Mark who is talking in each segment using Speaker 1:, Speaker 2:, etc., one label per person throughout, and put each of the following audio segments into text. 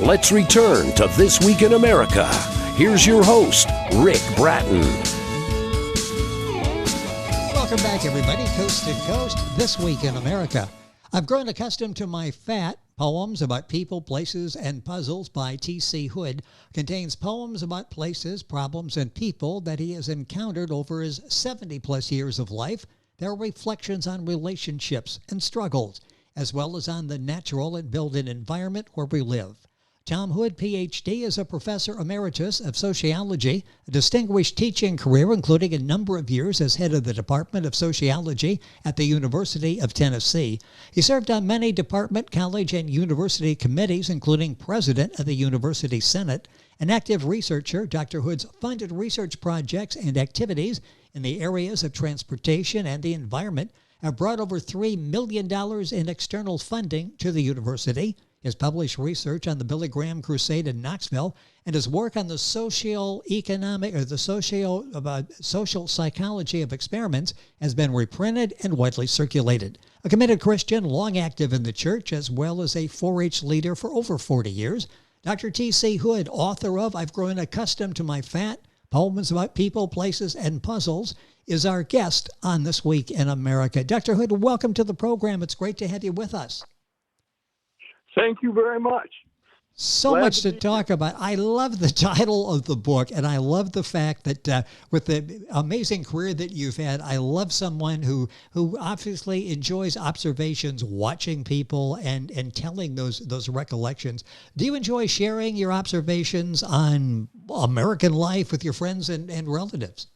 Speaker 1: Let's return to This Week in America. Here's your host, Rick Bratton.
Speaker 2: Welcome back, everybody, coast to coast, This Week in America. I've grown accustomed to my fat. Poems about people, places, and puzzles by T.C. Hood contains poems about places, problems, and people that he has encountered over his 70-plus years of life. There are reflections on relationships and struggles, as well as on the natural and built-in environment where we live. Tom Hood, Ph.D., is a professor emeritus of sociology, a distinguished teaching career including a number of years as head of the Department of Sociology at the University of Tennessee. He served on many department, college, and university committees, including president of the University Senate. An active researcher, Dr. Hood's funded research projects and activities in the areas of transportation and the environment have brought over $3 million in external funding to the university. His published research on the Billy Graham Crusade in Knoxville and his work on the social psychology of experiments has been reprinted and widely circulated. A committed Christian, long active in the church, as well as a 4-H leader for over 40 years, Dr. T.C. Hood, author of I've Grown Accustomed to My Fat, Poems About People, Places, and Puzzles, is our guest on This Week in America. Dr. Hood, welcome to the program. It's great to have you with us.
Speaker 3: Thank you very much.
Speaker 2: So
Speaker 3: Glad
Speaker 2: much to talk about. I love the title of the book, and I love the fact that with the amazing career that you've had, I love someone who obviously enjoys observations, watching people, and telling those recollections. Do you enjoy sharing your observations on American life with your friends and relatives?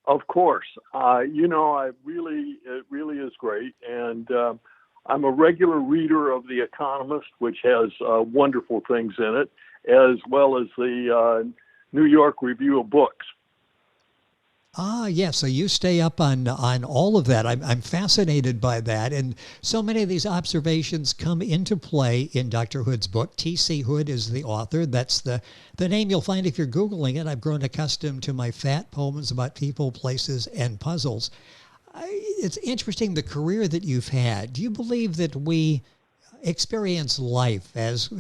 Speaker 3: Of course. It really is great. And I'm a regular reader of The Economist, which has wonderful things in it, as well as the New York Review of Books.
Speaker 2: Yeah. So you stay up on all of that. I'm fascinated by that. And so many of these observations come into play in Dr. Hood's book. T.C. Hood is the author. That's the name you'll find if you're Googling it. I've grown accustomed to my fat, poems about people, places, and puzzles. It's interesting, the career that you've had. Do you believe that we experience life as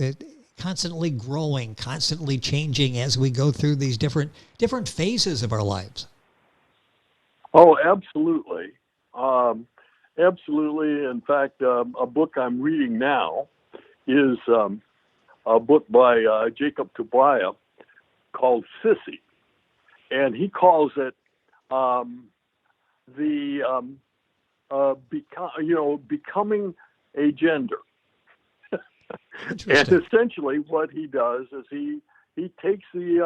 Speaker 2: constantly growing, constantly changing as we go through these different phases of our lives?
Speaker 3: Oh, absolutely. Absolutely. In fact, a book I'm reading now is a book by Jacob Tobiah called Sissy. And he calls it becoming a gender. And essentially what he does is he takes the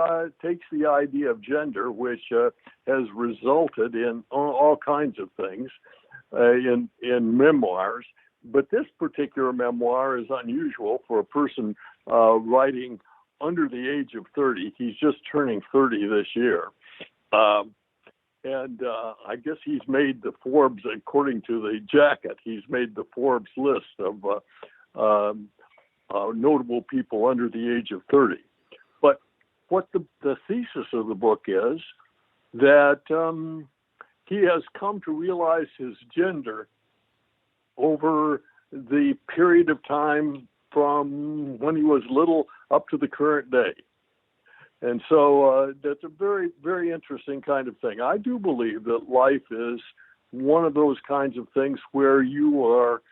Speaker 3: idea of gender, which has resulted in all kinds of things in memoirs. But this particular memoir is unusual for a person writing under the age of 30. He's just turning 30 this year. And I guess he's made the Forbes, according to the jacket, he's made the Forbes list of notable people under the age of 30. But what the thesis of the book is that he has come to realize his gender over the period of time from when he was little up to the current day. And so that's a very, very interesting kind of thing. I do believe that life is one of those kinds of things where you are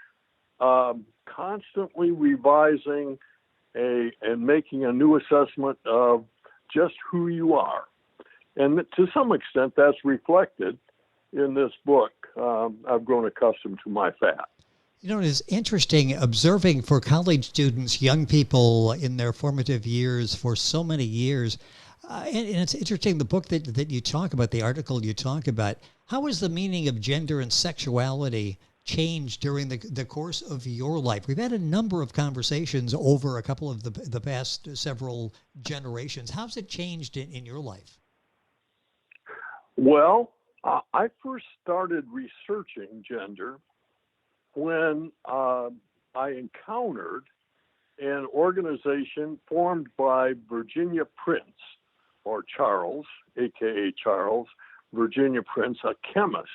Speaker 3: constantly revising and making a new assessment of just who you are. And to some extent, that's reflected in this book, I've Grown Accustomed to My Fat.
Speaker 2: You know, it's interesting observing for college students, young people in their formative years for so many years. And it's interesting, the book that you talk about, the article you talk about, how has the meaning of gender and sexuality changed during the course of your life? We've had a number of conversations over a couple of the past several generations. How's it changed in your life?
Speaker 3: Well, I first started researching gender when I encountered an organization formed by Virginia Prince, or Charles, a.k.a. Charles, Virginia Prince, a chemist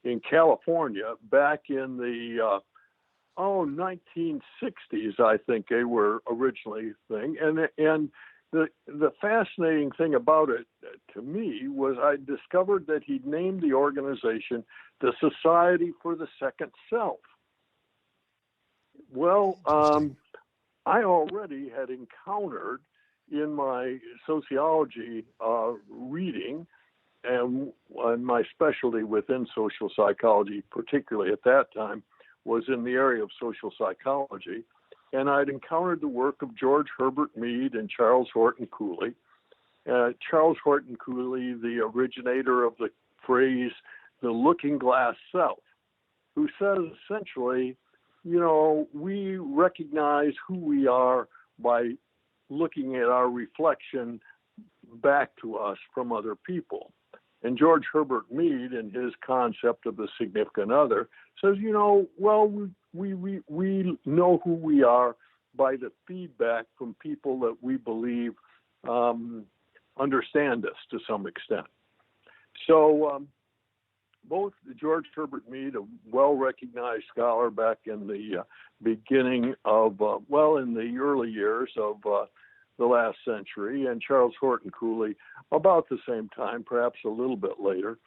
Speaker 3: in California back in the 1960s, I think they were originally thing. And the fascinating thing about it to me was I discovered that he'd named the organization the Society for the Second Self. Well, I already had encountered in my sociology reading, and my specialty within social psychology, particularly at that time, was in the area of social psychology. And I'd encountered the work of George Herbert Mead and Charles Horton Cooley. Charles Horton Cooley, the originator of the phrase, the looking glass self, who says essentially, we recognize who we are by looking at our reflection back to us from other people. And George Herbert Mead, in his concept of the significant other, says, we know who we are by the feedback from people that we believe understand us to some extent. So both George Herbert Mead, a well-recognized scholar back in the beginning of, in the early years of the last century, and Charles Horton Cooley, about the same time, perhaps a little bit later,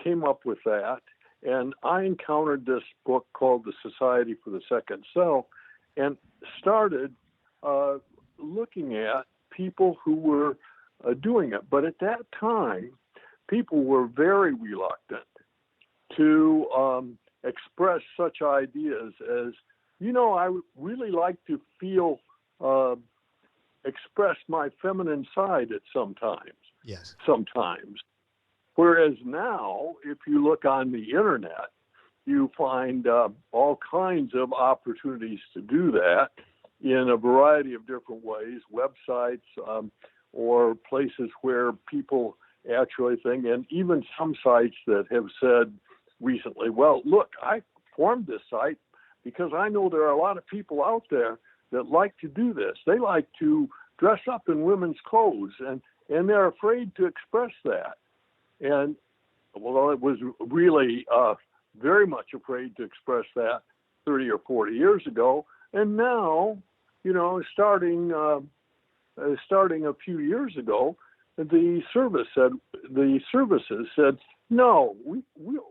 Speaker 3: came up with that. And I encountered this book called The Society for the Second Self and started looking at people who were doing it. But at that time, people were very reluctant to express such ideas as, I would really like to feel, express my feminine side at sometimes. Whereas now, if you look on the internet, you find all kinds of opportunities to do that in a variety of different ways, websites or places where people actually think, and even some sites that have said recently, well, look, I formed this site because I know there are a lot of people out there that like to do this. They like to dress up in women's clothes, and they're afraid to express that. And well, it was really very much afraid to express that 30 or 40 years ago. And now, starting a few years ago, the services said, no,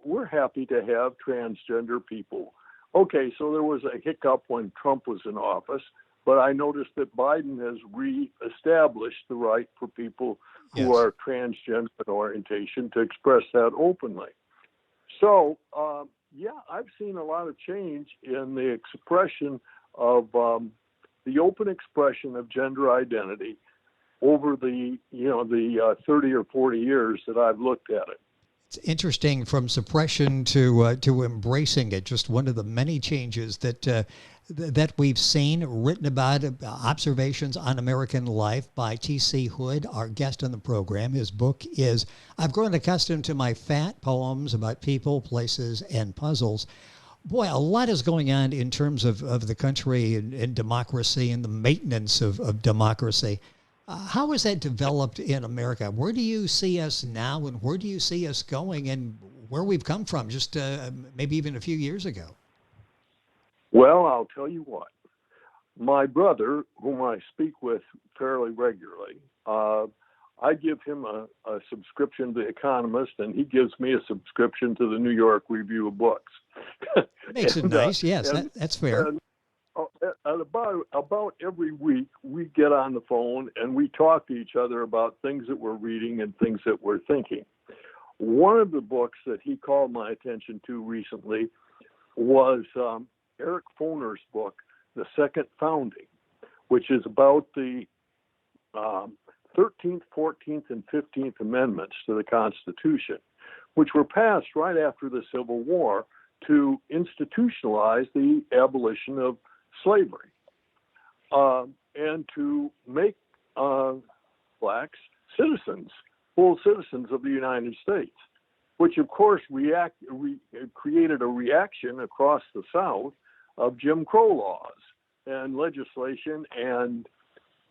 Speaker 3: we're happy to have transgender people. Okay, so there was a hiccup when Trump was in office, but I noticed that Biden has reestablished the right for people who are transgender orientation to express that openly. So, I've seen a lot of change in the expression of the open expression of gender identity over the 30 or 40 years that I've looked at it.
Speaker 2: It's interesting from suppression to embracing it. Just one of the many changes that we've seen, written about, observations on American life by T.C. Hood, our guest on the program. His book is I've Grown Accustomed to My Fat, Poems About People, Places, and Puzzles. Boy, a lot is going on in terms of the country and democracy and the maintenance of democracy. How has that developed in America? Where do you see us now, and where do you see us going, and where we've come from just maybe even a few years ago?
Speaker 3: Well, I'll tell you what. My brother, whom I speak with fairly regularly, I give him a subscription to The Economist, and he gives me a subscription to the New York Review of Books.
Speaker 2: Makes it nice. Yes, that's fair.
Speaker 3: And about every week, we get on the phone and we talk to each other about things that we're reading and things that we're thinking. One of the books that he called my attention to recently was Eric Foner's book, The Second Founding, which is about the 13th, 14th, and 15th Amendments to the Constitution, which were passed right after the Civil War to institutionalize the abolition of slavery and to make blacks citizens, full citizens of the United States, which of course created a reaction across the South of Jim Crow laws and legislation and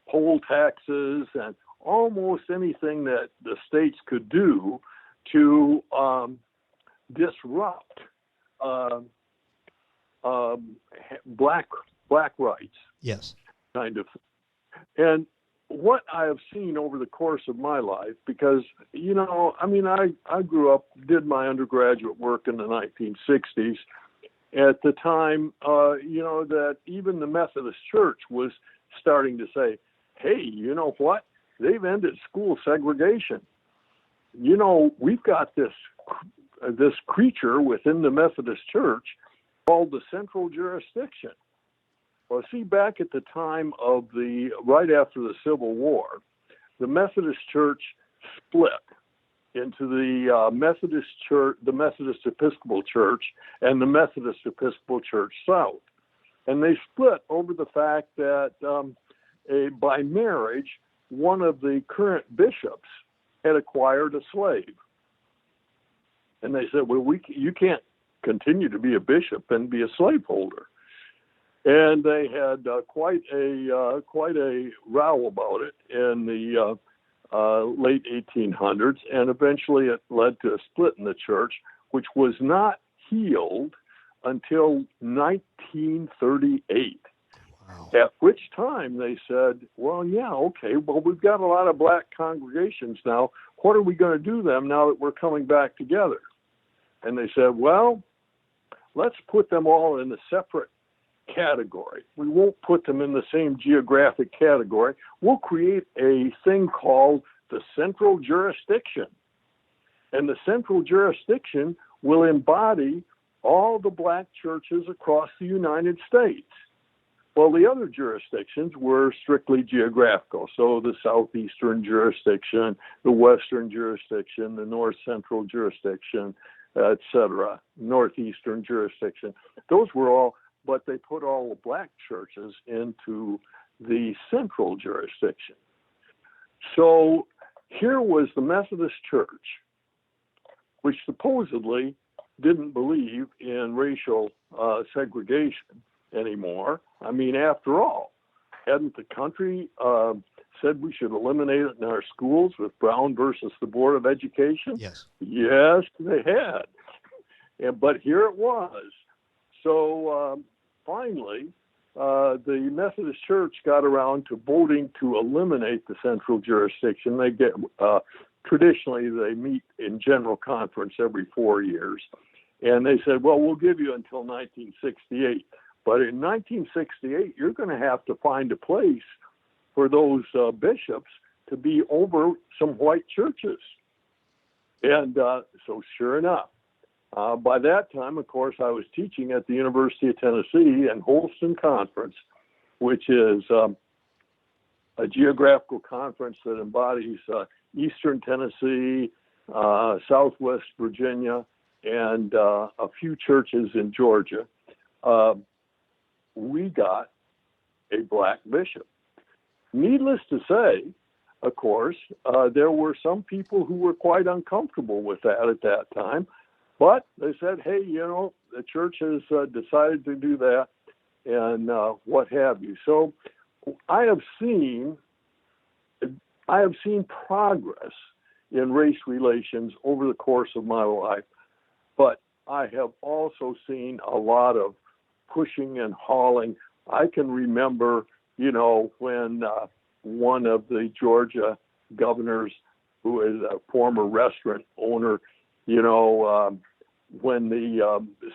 Speaker 3: poll taxes and almost anything that the states could do to disrupt black rights,
Speaker 2: Yes.
Speaker 3: kind of. And what I have seen over the course of my life, because, I grew up, did my undergraduate work in the 1960s. At the time, that even the Methodist Church was starting to say, hey, you know what? They've ended school segregation. We've got this creature within the Methodist Church called the central jurisdiction. Well, see, back at the time of right after the Civil War, the Methodist Church split into the Methodist Church, the Methodist Episcopal Church, and the Methodist Episcopal Church South. And they split over the fact that by marriage, one of the current bishops had acquired a slave. And they said, well, you can't continue to be a bishop and be a slaveholder. And they had quite a row about it in the late 1800s, and eventually it led to a split in the church, which was not healed until 1938.
Speaker 2: Wow.
Speaker 3: At which time they said, well, yeah, okay, well, we've got a lot of black congregations now. What are we going to do them now that we're coming back together? And they said, well, let's put them all in a separate category. We won't put them in the same geographic category. We'll create a thing called the central jurisdiction. And the central jurisdiction will embody all the black churches across the United States. Well, the other jurisdictions were strictly geographical. So the southeastern jurisdiction, the western jurisdiction, the north central jurisdiction, etc., northeastern jurisdiction. Those were all, but they put all the black churches into the central jurisdiction. So here was the Methodist Church, which supposedly didn't believe in racial segregation anymore. I mean, after all, hadn't the country said we should eliminate it in our schools with Brown versus the Board of Education?
Speaker 2: Yes.
Speaker 3: Yes, they had. But here it was. So finally, the Methodist Church got around to voting to eliminate the central jurisdiction. They get traditionally they meet in general conference every 4 years, and they said, well, we'll give you until 1968. But in 1968, you're going to have to find a place for those bishops to be over some white churches. And so sure enough, by that time, of course, I was teaching at the University of Tennessee in Holston Conference, which is a geographical conference that embodies Eastern Tennessee, Southwest Virginia, and a few churches in Georgia. We got a black bishop. Needless to say, of course, there were some people who were quite uncomfortable with that at that time. But they said, hey, the church has decided to do that and what have you. So I have seen progress in race relations over the course of my life, but I have also seen a lot of pushing and hauling. I can remember, when one of the Georgia governors, who is a former restaurant owner, when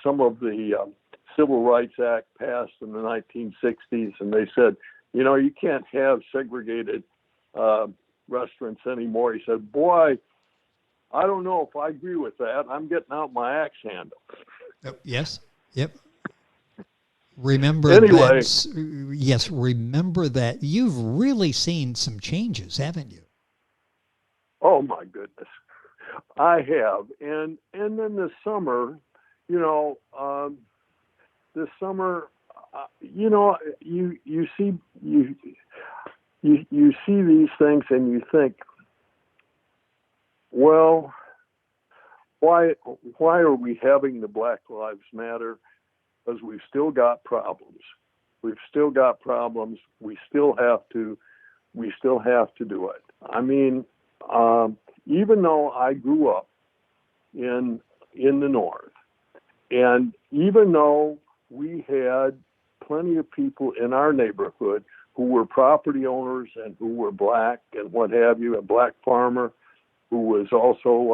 Speaker 3: some of the Civil Rights Act passed in the 1960s, and they said, you can't have segregated restaurants anymore. He said, boy, I don't know if I agree with that. I'm getting out my axe handle.
Speaker 2: Yes. Yep. Remember
Speaker 3: anyway,
Speaker 2: yes, remember that. You've really seen some changes, haven't you?
Speaker 3: Oh, my goodness. I have. And then this summer, you see these things and you think, well, why are we having the Black Lives Matter? Because we've still got problems. We still have to do it. I mean, even though I grew up in the North, and even though we had plenty of people in our neighborhood who were property owners and who were black and what have you, a black farmer who was also,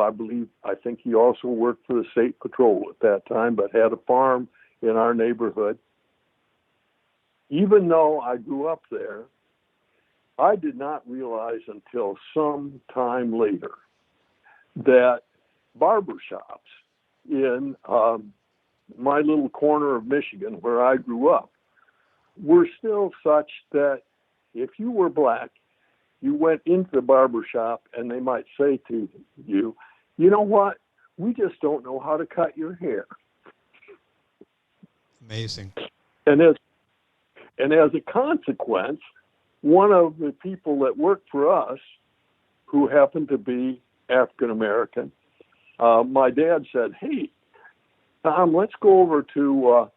Speaker 3: I think he also worked for the state patrol at that time, but had a farm in our neighborhood. Even though I grew up there, I did not realize until some time later that barbershops in my little corner of Michigan where I grew up were still such that if you were black, you went into the barbershop and they might say to you, you know what, we just don't know how to cut your hair.
Speaker 2: Amazing.
Speaker 3: And as a consequence, one of the people that worked for us, who happened to be African American, my dad said, hey, Tom, let's go over to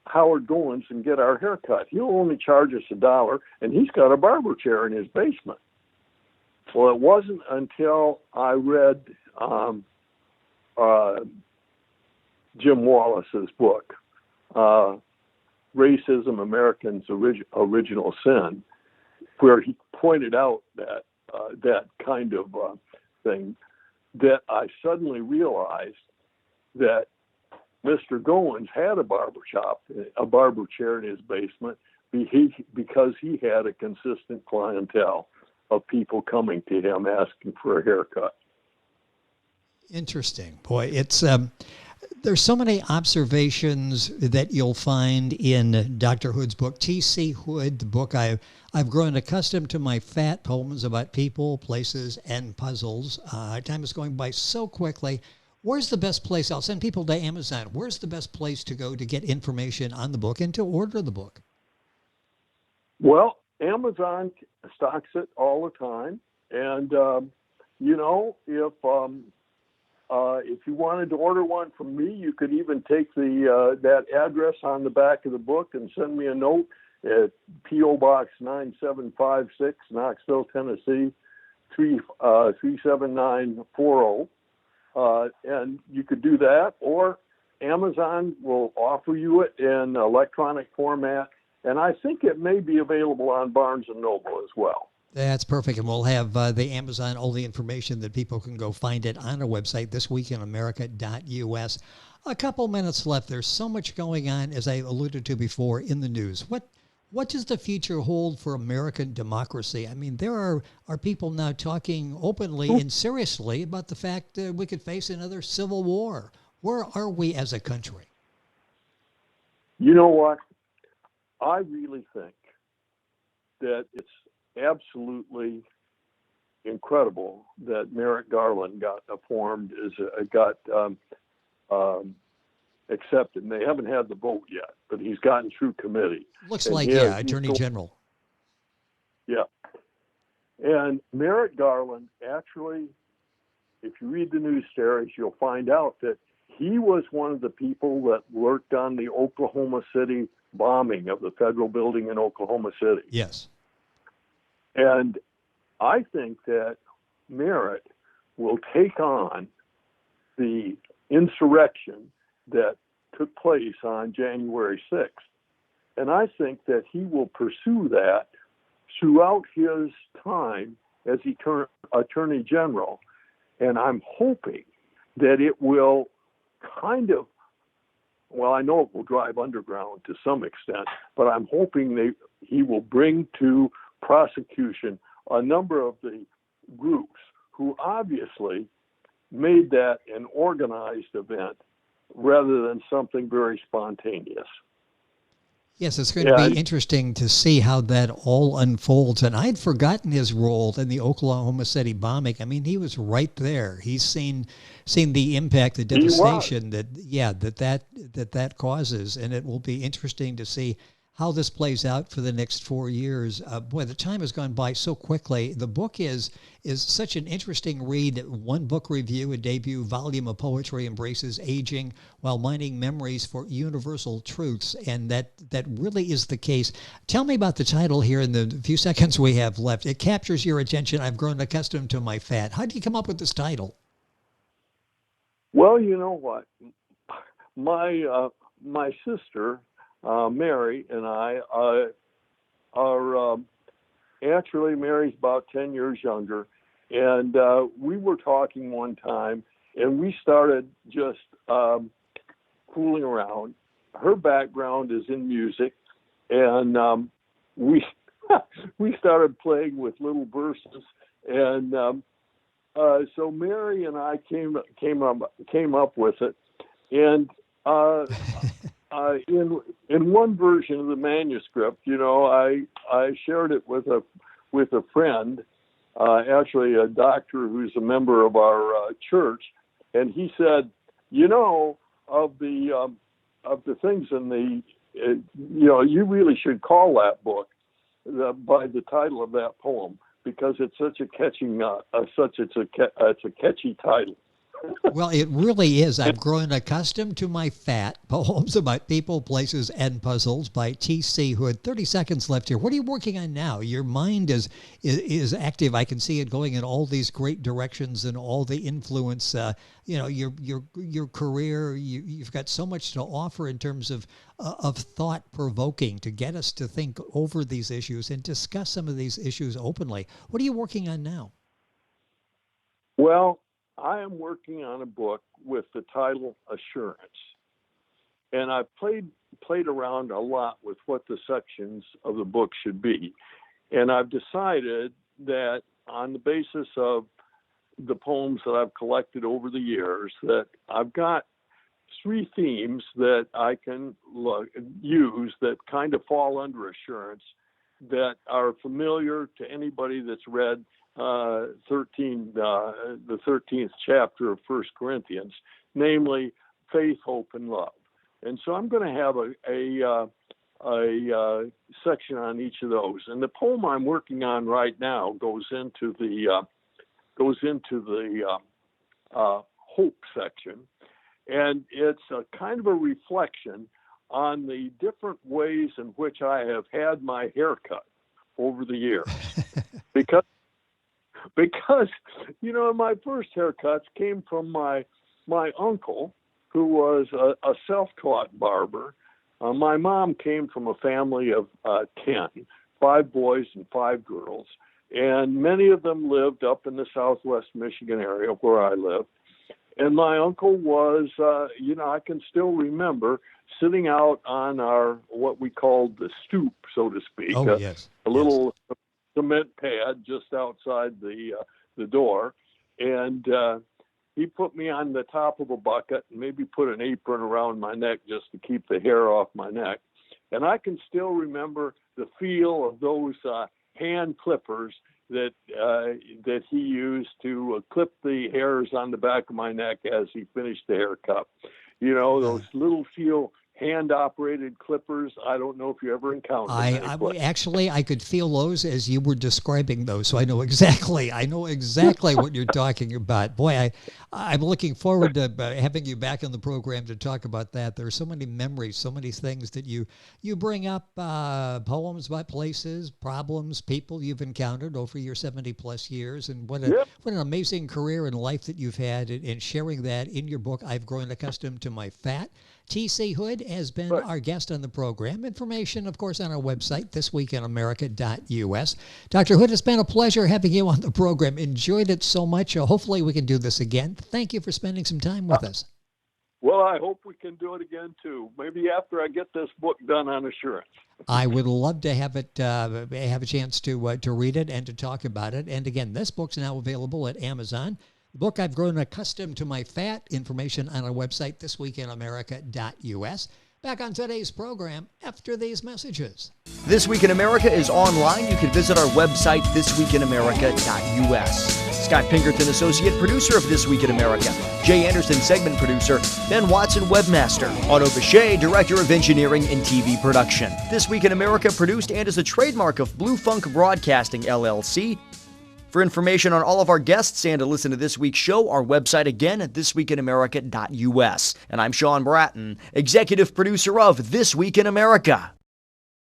Speaker 3: Howard Goins and get our hair cut. He'll only charge us $1, and he's got a barber chair in his basement. Well, it wasn't until I read Jim Wallace's book, Racism, Americans' Original Sin, where he pointed out that that kind of thing, that I suddenly realized that Mr. Goins had a barber chair in his basement because he had a consistent clientele of people coming to him asking for a haircut.
Speaker 2: Interesting. Boy, it's there's so many observations that you'll find in Dr. Hood's book, T.C. Hood, the book I've grown accustomed to my fat poems about people, places, and puzzles. Time is going by so quickly. Where's the best place? I'll send people to Amazon. Where's the best place to go to get information on the book and to order the book?
Speaker 3: Well, Amazon stocks it all the time. And, if you wanted to order one from me, you could even take that address on the back of the book and send me a note at P.O. Box 9756, Knoxville, Tennessee, 37940. And you could do that, or Amazon will offer you it in electronic format. And I think it may be available on Barnes & Noble as well.
Speaker 2: That's perfect. And we'll have the Amazon, all the information that people can go find it on our website, thisweekinamerica.us. A couple minutes left. There's so much going on, as I alluded to before, in the news. What does the future hold for American democracy? I mean, there are people now talking openly and seriously about the fact that we could face another civil war. Where are we as a country?
Speaker 3: You know what? I really think that it's absolutely incredible that Merrick Garland got accepted. And they haven't had the vote yet, but he's gotten through committee.
Speaker 2: Looks like, yeah, Attorney General.
Speaker 3: Yeah. And Merrick Garland, actually, if you read the news stories, you'll find out that he was one of the people that worked on the Oklahoma City bombing of the federal building in Oklahoma City.
Speaker 2: Yes.
Speaker 3: And I think that Merritt will take on the insurrection that took place on January 6th. And I think that he will pursue that throughout his time as Attorney General. And I'm hoping that it will kind of, well, I know it will drive underground to some extent, but I'm hoping he will bring to prosecution a number of the groups who obviously made that an organized event rather than something very spontaneous.
Speaker 2: Yes, it's going to be interesting to see how that all unfolds. And I'd forgotten his role in the Oklahoma City bombing. I mean, he was right there. He's seen the impact, the devastation that causes, and it will be interesting to see how this plays out for the next 4 years. Boy, the time has gone by so quickly. The book is such an interesting read. One book review, a debut volume of poetry, embraces aging while mining memories for universal truths, and that really is the case. Tell me about the title here in the few seconds we have left. It captures your attention. I've grown accustomed to my fat. How did you come up with this title?
Speaker 3: Well, you know what? My sister Mary and I are actually, Mary's about 10 years younger, and we were talking one time, and we started just fooling around. Her background is in music, and we we started playing with little verses, and so Mary and I came up with it, and in one version of the manuscript, I shared it with a friend, actually a doctor who's a member of our church, and he said, of the things in the, you really should call that book by the title of that poem, because it's such a catchy title.
Speaker 2: Well, it really is. I've grown accustomed to my fat. Poems about people, places, and puzzles by T.C. Hood. 30 seconds left here. What are you working on now? Your mind is active. I can see it going in all these great directions and all the influence. Your career. You've got so much to offer in terms of thought provoking to get us to think over these issues and discuss some of these issues openly. What are you working on now?
Speaker 3: Well, I am working on a book with the title Assurance. And I've played around a lot with what the sections of the book should be. And I've decided that on the basis of the poems that I've collected over the years, that I've got 3 themes that I can use that kind of fall under assurance, that are familiar to anybody that's read the 13th chapter of 1 Corinthians, namely faith, hope, and love. And so I'm going to have a section on each of those. And the poem I'm working on right now goes into the hope section, and it's a kind of a reflection on the different ways in which I have had my hair cut over the years, because my first haircuts came from my uncle, who was a self-taught barber. My mom came from a family of 10, 5 boys and 5 girls, and many of them lived up in the southwest Michigan area where I live. And my uncle was, I can still remember sitting out on our, what we called the stoop, so to speak, a little cement pad just outside the door, and he put me on the top of a bucket and maybe put an apron around my neck just to keep the hair off my neck. And I can still remember the feel of those hand clippers that he used to clip the hairs on the back of my neck as he finished the haircut. Those little steel hand-operated clippers. I don't know if you ever encountered them.
Speaker 2: I could feel those as you were describing those, so I know exactly what you're talking about. Boy, I'm looking forward to having you back on the program to talk about that. There are so many memories, so many things that you bring up, poems about places, problems, people you've encountered over your 70-plus years, and what an amazing career and life that you've had, and sharing that in your book, I've Grown Accustomed to My Fat. T.C. Hood has been our guest on the program. Information, of course, on our website, thisweekinamerica.us. Dr. Hood, it's been a pleasure having you on the program. Enjoyed it so much. Hopefully we can do this again. Thank you for spending some time with us.
Speaker 3: Well, I hope we can do it again, too. Maybe after I get this book done on assurance.
Speaker 2: I would love to have a chance to read it and to talk about it. And again, this book's now available at Amazon. The book, I've Grown Accustomed to My Fat. Information on our website, thisweekinamerica.us. Back on today's program after these messages.
Speaker 4: This Week in America is online. You can visit our website, thisweekinamerica.us. Scott Pinkerton, associate producer of This Week in America. Jay Anderson, segment producer. Ben Watson, webmaster. Otto Bechet, director of engineering and TV production. This Week in America produced and is a trademark of Blue Funk Broadcasting, LLC. For information on all of our guests and to listen to this week's show, our website again at thisweekinamerica.us. And I'm Sean Bratton, executive producer of This Week in America.